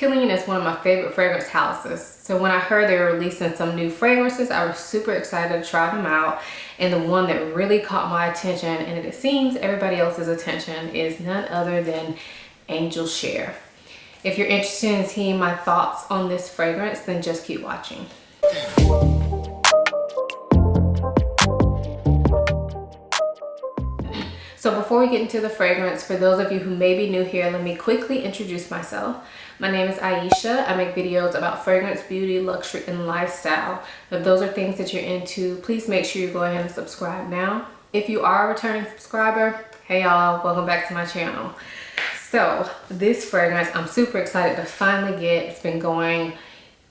Kilian is one of my favorite fragrance houses. So when I heard they were releasing some new fragrances, I was super excited to try them out. And the one that really caught my attention, and it seems everybody else's attention, is none other than Angels Share. If you're interested in seeing my thoughts on this fragrance, then just keep watching. So before we get into the fragrance, for those of you who may be new here, let me quickly introduce myself. My name is Ayesha. I make videos about fragrance, beauty, luxury, and lifestyle. If those are things that you're into, please make sure you go ahead and subscribe now. If you are a returning subscriber, hey y'all, welcome back to my channel. So this fragrance, I'm super excited to finally get. It's been going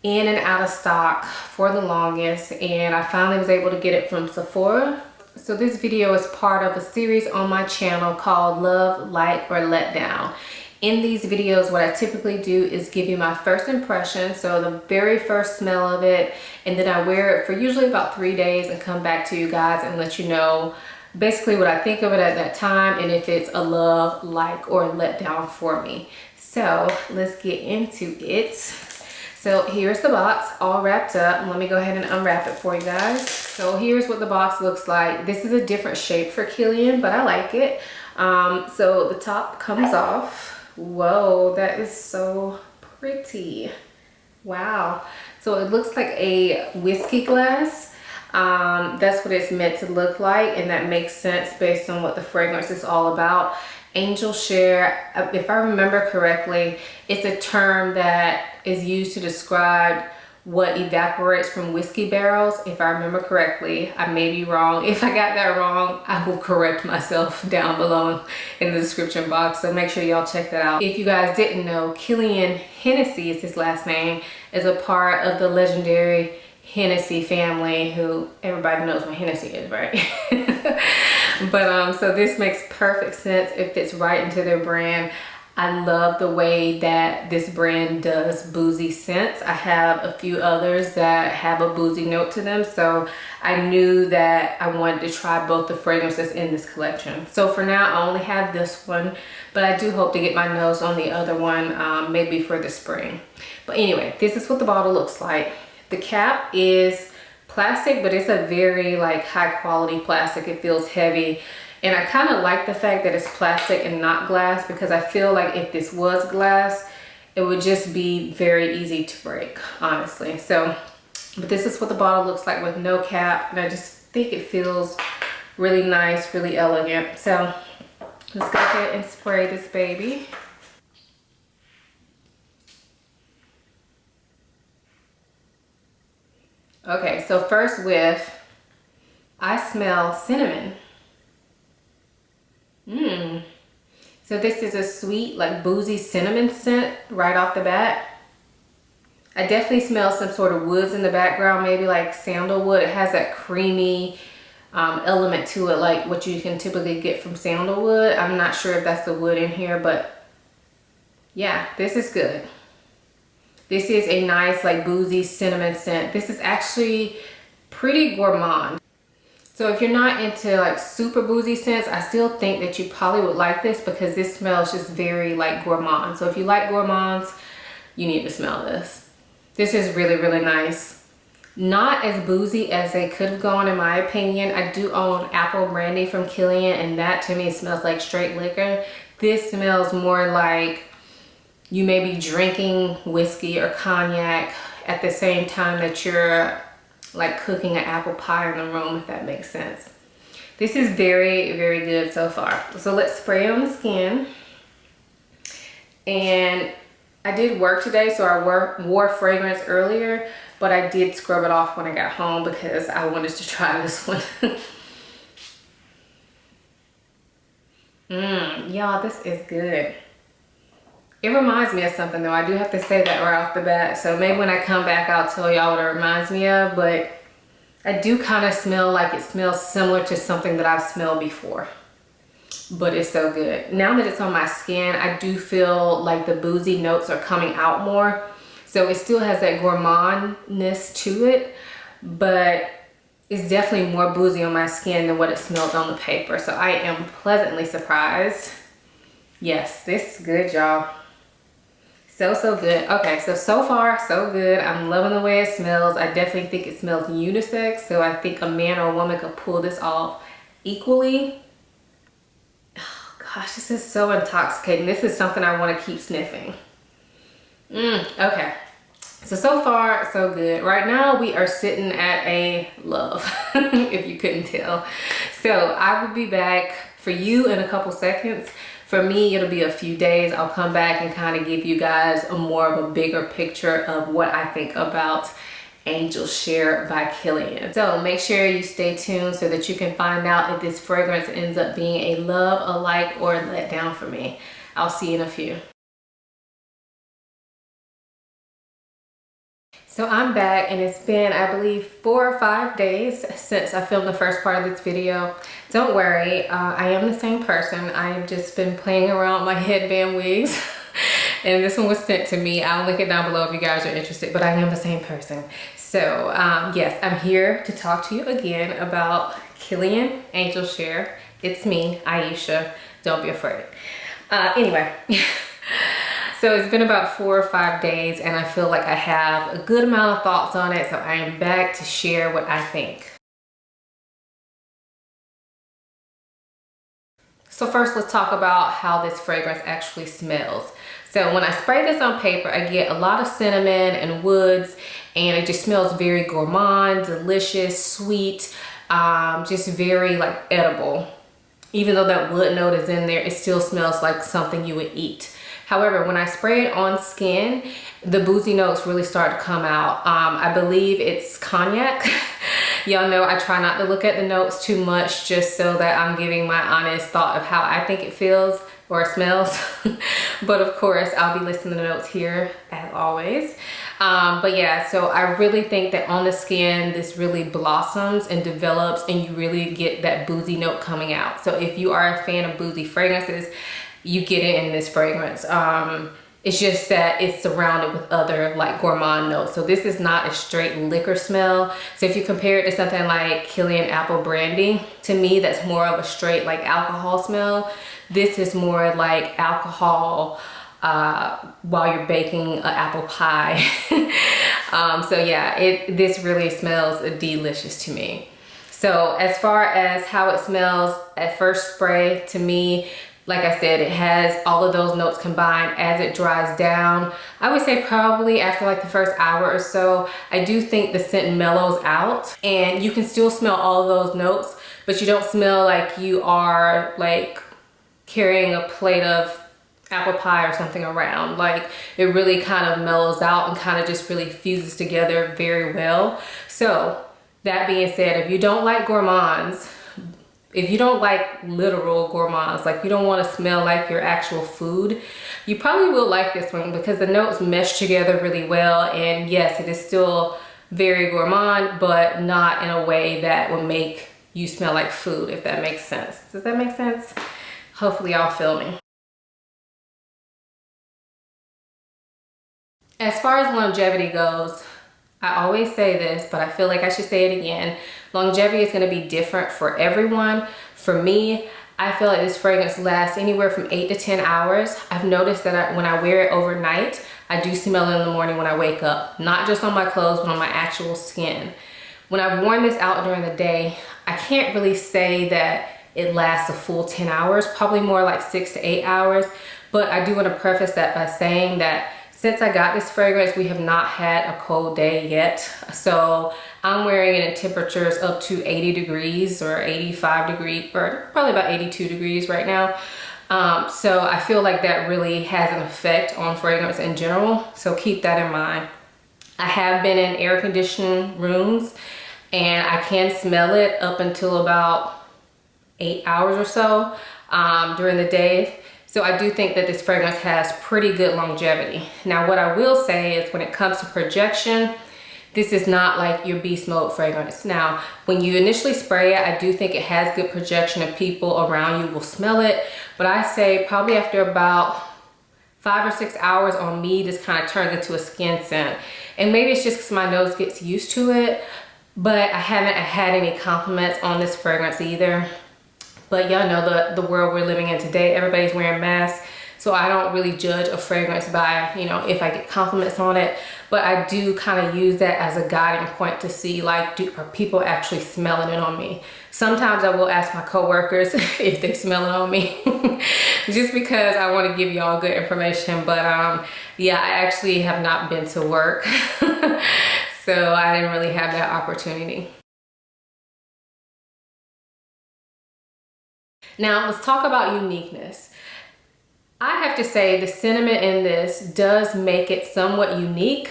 in and out of stock for the longest, and I finally was able to get it from Sephora. So this video is part of a series on my channel called Love, Like, or Let Down. In these videos, what I typically do is give you my first impression, so the very first smell of it, and then I wear it for usually about 3 days and come back to you guys and let you know basically what I think of it at that time and if it's a love, like, or let down for me. So let's get into it. So here's the box all wrapped up. Let me go ahead and unwrap it for you guys. So here's what the box looks like. This is a different shape for Kilian, but I like it. So the top comes off. Whoa, that is so pretty. Wow. So it looks like a whiskey glass. That's what it's meant to look like, and that makes sense based on what the fragrance is all about. Angel Share, if I remember correctly, it's a term that is used to describe what evaporates from whiskey barrels. If I remember correctly, I may be wrong. If I got that wrong, I will correct myself down below in the description box. So make sure y'all check that out. If you guys didn't know, Kilian Hennessy is his last name, is a part of the legendary Hennessy family, who everybody knows what Hennessy is, right? But so this makes perfect sense. It fits right into their brand. I love the way that this brand does boozy scents. I have a few others that have a boozy note to them, so I knew that I wanted to try both the fragrances in this collection. So for now, I only have this one, but I do hope to get my nose on the other one, maybe for the spring. But anyway, this is what the bottle looks like. The cap is plastic, but it's a very like high quality plastic. It feels heavy. And I kind of like the fact that it's plastic and not glass, because I feel like if this was glass, it would just be very easy to break, honestly. So, but this is what the bottle looks like with no cap. And I just think it feels really nice, really elegant. So let's go ahead and spray this baby. Okay, so first whiff, I smell cinnamon. So this is a sweet, like boozy cinnamon scent right off the bat. I definitely smell some sort of woods in the background, maybe like sandalwood. It has that creamy element to it, like what you can typically get from sandalwood. I'm not sure if that's the wood in here, but yeah, this is good. This is a nice like boozy cinnamon scent. This is actually pretty gourmand. So if you're not into like super boozy scents, I still think that you probably would like this, because this smells just very like gourmand. So if you like gourmands, you need to smell this. This is really, really nice. Not as boozy as they could have gone in my opinion. I do own apple brandy from Kilian, and that to me smells like straight liquor. This smells more like you may be drinking whiskey or cognac at the same time that you're like cooking an apple pie in the room, if that makes sense. This is very, very good so far. So let's spray it on the skin. And I did work today, so I wore fragrance earlier, but I did scrub it off when I got home because I wanted to try this one. Y'all, this is good. It reminds me of something though. I do have to say that right off the bat. So maybe when I come back, I'll tell y'all what it reminds me of. But I do kind of smell like it smells similar to something that I've smelled before. But it's so good. Now that it's on my skin, I do feel like the boozy notes are coming out more. So it still has that gourmandness to it, but it's definitely more boozy on my skin than what it smelled on the paper. So I am pleasantly surprised. Yes, this is good, y'all. So good. Okay, so far so good. I'm loving the way it smells. I definitely think it smells unisex, so I think a man or a woman could pull this off equally. Oh gosh, this is so intoxicating. This is something I want to keep sniffing. Okay, so far so good. Right now we are sitting at a love, if you couldn't tell. So I will be back for you in a couple seconds. For me, it'll be a few days. I'll come back and kind of give you guys a more of a bigger picture of what I think about Angels Share by Kilian. So make sure you stay tuned so that you can find out if this fragrance ends up being a love, a like, or a letdown for me. I'll see you in a few. So I'm back, and it's been, I believe, 4 or 5 days since I filmed the first part of this video. Don't worry, I am the same person. I have just been playing around with my headband wigs and this one was sent to me. I'll link it down below if you guys are interested, but I am the same person. So yes, I'm here to talk to you again about Kilian Angels Share. It's me, Ayesha. Don't be afraid. Anyway. So it's been about 4 or 5 days and I feel like I have a good amount of thoughts on it. So I am back to share what I think. So first let's talk about how this fragrance actually smells. So when I spray this on paper, I get a lot of cinnamon and woods, and it just smells very gourmand, delicious, sweet, just very like edible. Even though that wood note is in there, it still smells like something you would eat. However, when I spray it on skin, the boozy notes really start to come out. I believe it's cognac. Y'all know I try not to look at the notes too much just so that I'm giving my honest thought of how I think it feels or smells. But of course, I'll be listening to the notes here as always. But yeah, so I really think that on the skin, this really blossoms and develops and you really get that boozy note coming out. So if you are a fan of boozy fragrances, you get it in this fragrance. It's just that it's surrounded with other like gourmand notes. So this is not a straight liquor smell. So if you compare it to something like Kilian Apple Brandy, to me that's more of a straight like alcohol smell. This is more like alcohol while you're baking an apple pie. So yeah, this really smells delicious to me. So as far as how it smells at first spray, to me, like I said, it has all of those notes combined. As it dries down, I would say probably after like the first hour or so, I do think the scent mellows out and you can still smell all of those notes, but you don't smell like you are like carrying a plate of apple pie or something around. Like it really kind of mellows out and kind of just really fuses together very well. So that being said, if you don't like gourmands, if you don't like literal gourmands, like you don't want to smell like your actual food, you probably will like this one because the notes mesh together really well. And yes, it is still very gourmand, but not in a way that will make you smell like food, if that makes sense. Does that make sense? Hopefully y'all feel me. As far as longevity goes, I always say this, but I feel like I should say it again. Longevity is going to be different for everyone. For me, I feel like this fragrance lasts anywhere from 8 to 10 hours. I've noticed that when I wear it overnight, I do smell it in the morning when I wake up. Not just on my clothes, but on my actual skin. When I've worn this out during the day, I can't really say that it lasts a full 10 hours, probably more like 6 to 8 hours. But I do want to preface that by saying that since I got this fragrance, we have not had a cold day yet. So I'm wearing it in temperatures up to 80 degrees or 85 degrees, or probably about 82 degrees right now. So I feel like that really has an effect on fragrance in general. So keep that in mind. I have been in air conditioned rooms and I can smell it up until about 8 hours or so during the day. So I do think that this fragrance has pretty good longevity. Now what I will say is when it comes to projection, this is not like your beast mode fragrance. Now, when you initially spray it, I do think it has good projection and people around you will smell it. But I say probably after about 5 or 6 hours on me, this kind of turns into a skin scent. And maybe it's just because my nose gets used to it, but I haven't had any compliments on this fragrance either. But y'all know the world we're living in today, everybody's wearing masks. So I don't really judge a fragrance by, you know, if I get compliments on it, but I do kind of use that as a guiding point to see, like, are people actually smelling it on me? Sometimes I will ask my coworkers if they smell it on me, just because I want to give y'all good information. But yeah, I actually have not been to work, so I didn't really have that opportunity. Now let's talk about uniqueness. I have to say the cinnamon in this does make it somewhat unique.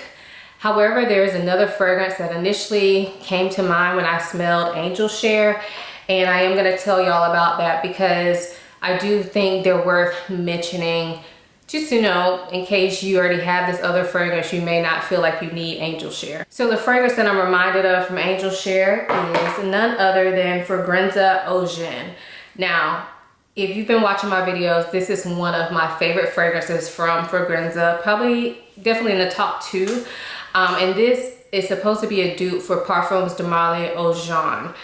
However, there is another fragrance that initially came to mind when I smelled Angels Share, and I am going to tell y'all about that because I do think they're worth mentioning, just to know, in case you already have this other fragrance, you may not feel like you need Angels Share. So the fragrance that I'm reminded of from Angels Share is none other than Fragranza Ocean. Now, if you've been watching my videos, this is one of my favorite fragrances from Fragranza, probably definitely in the top 2. And this is supposed to be a dupe for Parfums de Marly Eau Jaune.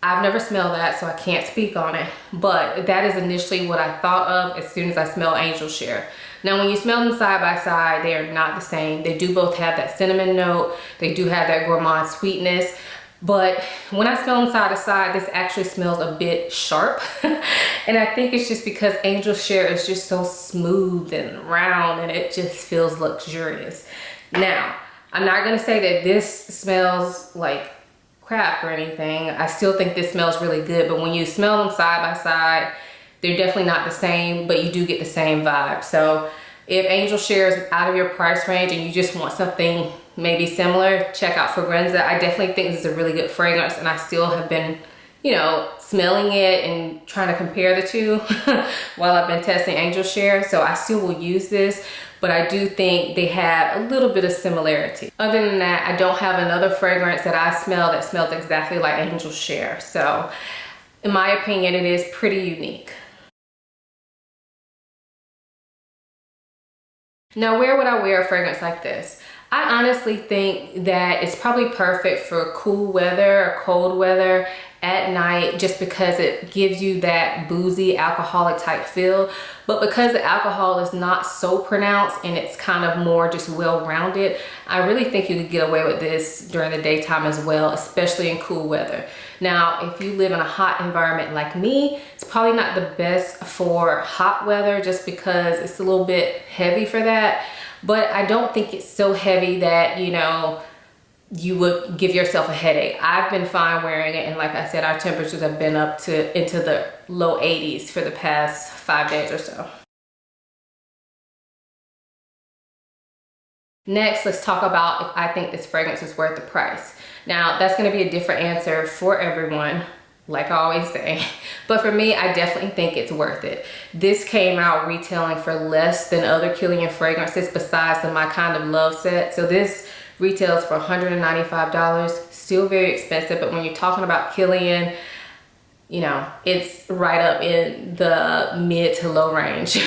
I've never smelled that, so I can't speak on it, but that is initially what I thought of as soon as I smelled Angels Share. Now, when you smell them side by side, they are not the same. They do both have that cinnamon note. They do have that gourmand sweetness. But when I smell them side to side, this actually smells a bit sharp. And I think it's just because Angels Share is just so smooth and round, and it just feels luxurious. Now, I'm not gonna say that this smells like crap or anything. I still think this smells really good, but when you smell them side by side, they're definitely not the same, but you do get the same vibe. So if Angels Share is out of your price range and you just want something maybe similar, check out Fragranza. I definitely think this is a really good fragrance, and I still have been, you know, smelling it and trying to compare the two while I've been testing Angels Share. So I still will use this, but I do think they have a little bit of similarity. Other than that, I don't have another fragrance that I smell that smells exactly like Angels Share. So in my opinion, it is pretty unique. Now, where would I wear a fragrance like this? I honestly think that it's probably perfect for cool weather or cold weather at night, just because it gives you that boozy alcoholic type feel. But because the alcohol is not so pronounced and it's kind of more just well-rounded, I really think you could get away with this during the daytime as well, especially in cool weather. Now, if you live in a hot environment like me, it's probably not the best for hot weather just because it's a little bit heavy for that. But I don't think it's so heavy that, you know, you would give yourself a headache. I've been fine wearing it, and like I said, our temperatures have been up to into the low 80s for the past 5 days or so. Next, let's talk about if I think this fragrance is worth the price. Now, that's going to be a different answer for everyone, like I always say, but for me, I definitely think it's worth it. This came out retailing for less than other Kilian fragrances besides the My Kind of Love set. So this retails for $195, still very expensive, but when you're talking about Kilian, you know, it's right up in the mid to low range.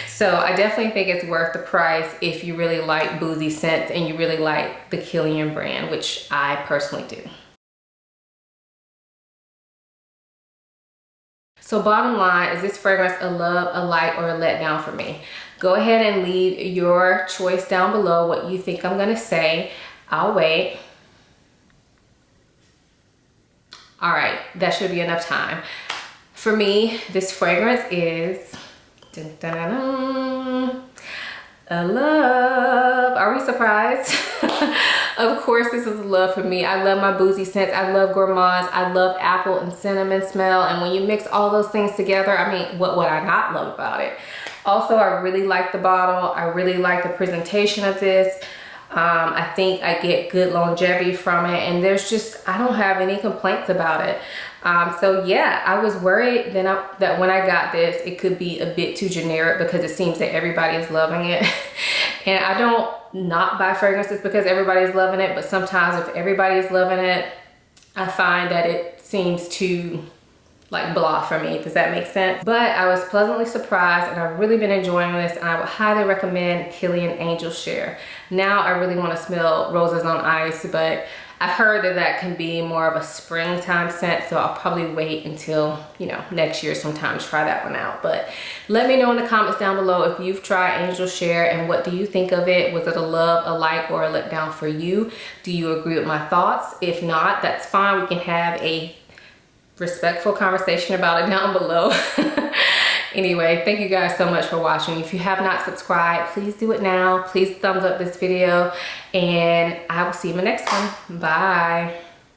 So I definitely think it's worth the price if you really like boozy scents and you really like the Kilian brand, which I personally do. So bottom line, is this fragrance a love, a like, or a letdown for me? Go ahead and leave your choice down below, what you think I'm gonna say. I'll wait. All right, that should be enough time. For me, this fragrance is dun, dun, dun, dun, a love. Are we surprised? Of course, this is a love for me. I love my boozy scents. I love gourmands. I love apple and cinnamon smell. And when you mix all those things together, I mean, what would I not love about it? Also, I really like the bottle. I really like the presentation of this. I think I get good longevity from it, and there's just, I don't have any complaints about it. So yeah, I was worried that when I got this, it could be a bit too generic because it seems that everybody is loving it. And I don't not buy fragrances because everybody's loving it, but sometimes if everybody's loving it, I find that it seems too like blah for me. Does that make sense? But I was pleasantly surprised, and I've really been enjoying this, and I would highly recommend Kilian Angels Share. Now I really want to smell Roses on Ice, but I've heard that that can be more of a springtime scent, so I'll probably wait until, you know, next year sometime to try that one out. But let me know in the comments down below if you've tried Angels Share and what do you think of it. Was it a love, a like, or a letdown for you? Do you agree with my thoughts? If not, that's fine. We can have a respectful conversation about it down below. Anyway, thank you guys so much for watching. If you have not subscribed, please do it now. Please thumbs up this video, and I will see you in the next one. Bye.